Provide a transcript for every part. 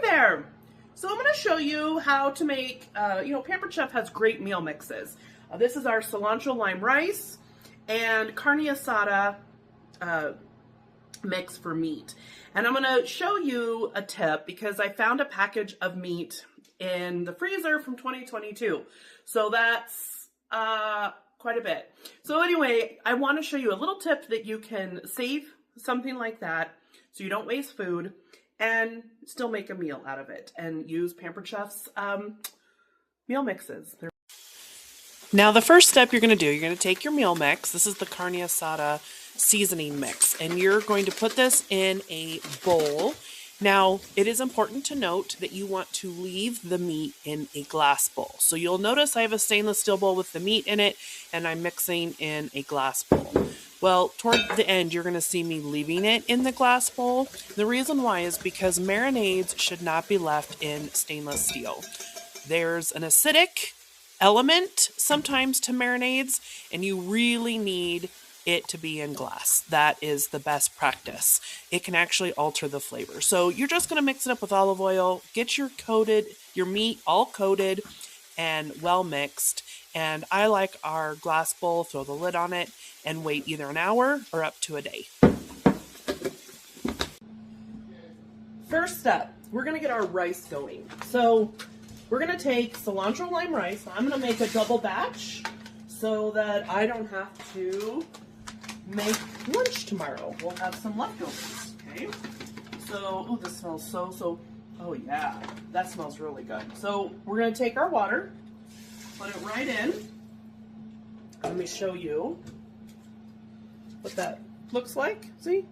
there! So I'm going to show you how to make, Pampered Chef has great meal mixes. This is our cilantro lime rice and carne asada mix for meat. And I'm going to show you a tip because I found a package of meat in the freezer from 2022. So that's quite a bit. So anyway, I want to show you a little tip that you can save something like that so you don't waste food and still make a meal out of it and use Pampered Chef's meal mixes. Now the first step you're going to take your meal mix. This is the carne asada seasoning mix, and you're going to put this in a bowl. Now it is important to note that you want to leave the meat in a glass bowl. So you'll notice I have a stainless steel bowl with the meat in it, and I'm mixing in a glass bowl. Well, toward the end, you're going to see me leaving it in the glass bowl. The reason why is because marinades should not be left in stainless steel. There's an acidic element sometimes to marinades, and you really need it to be in glass. That is the best practice. It can actually alter the flavor. So you're just going to mix it up with olive oil, get your meat all coated and well mixed. And I like our glass bowl, throw the lid on it, and wait either an hour or up to a day. First step, we're going to get our rice going. So we're going to take cilantro lime rice. I'm going to make a double batch so that I don't have to make lunch tomorrow. We'll have some leftovers, okay? So, oh, this smells so, oh yeah, that smells really good. So we're going to take our water, put it right in. Let me show you what that looks like. See?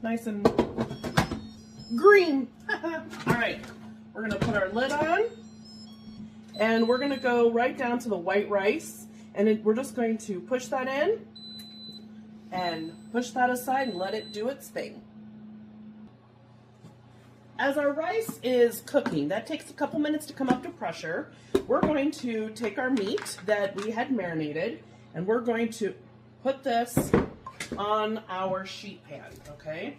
Nice and green. All right, we're going to put our lid on, and we're going to go right down to the white rice, and we're just going to push that in and push that aside and let it do its thing. As our rice is cooking, that takes a couple minutes to come up to pressure, we're going to take our meat that we had marinated and we're going to put this on our sheet pan, okay?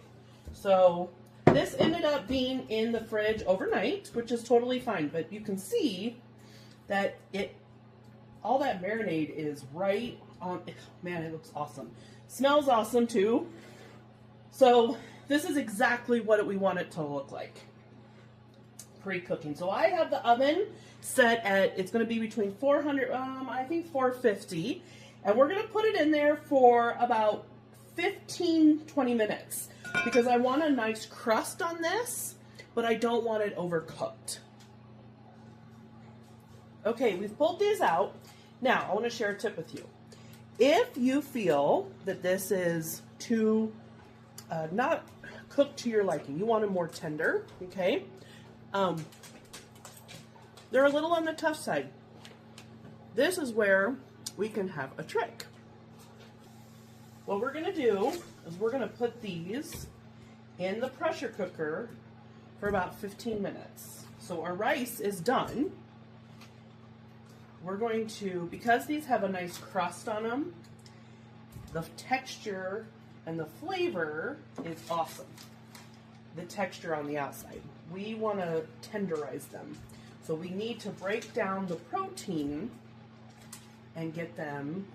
So this ended up being in the fridge overnight, which is totally fine, but you can see that all that marinade is right on. Man, it looks awesome. Smells awesome too. So this is exactly what we want it to look like pre-cooking. So I have the oven set at, it's going to be between 400, I think 450, and we're going to put it in there for about 15-20 minutes because I want a nice crust on this, but I don't want it overcooked. Okay, we've pulled these out. Now I want to share a tip with you. If you feel that this is too not cooked to your liking, you want it more tender, okay? They're a little on the tough side. This is where we can have a trick. What we're gonna do is we're gonna put these in the pressure cooker for about 15 minutes. So our rice is done. We're going to, because these have a nice crust on them, the texture and the flavor is awesome. The texture on the outside. We want to tenderize them. So we need to break down the protein and get them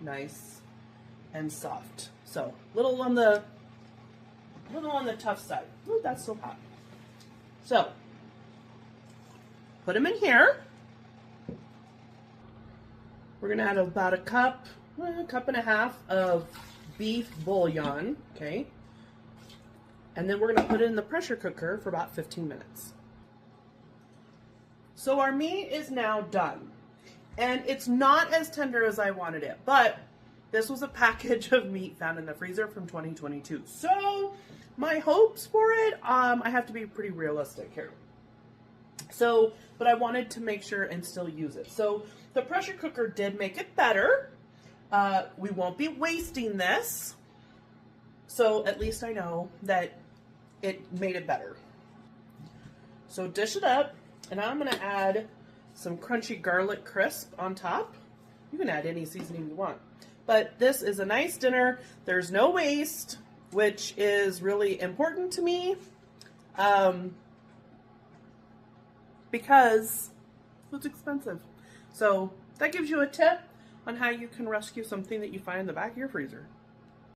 nice and soft. So little on the tough side. Ooh, that's so hot. So put them in here. We're gonna add about a cup and a half of beef bouillon, okay? And then we're gonna put it in the pressure cooker for about 15 minutes. So our meat is now done. And it's not as tender as I wanted it, but this was a package of meat found in the freezer from 2022. So my hopes for it, I have to be pretty realistic here. So, but I wanted to make sure and still use it. So the pressure cooker did make it better. We won't be wasting this. So at least I know that it made it better. So dish it up, and I'm gonna add some crunchy garlic crisp on top. You can add any seasoning you want. But this is a nice dinner. There's no waste, which is really important to me. because it's expensive. So that gives you a tip on how you can rescue something that you find in the back of your freezer.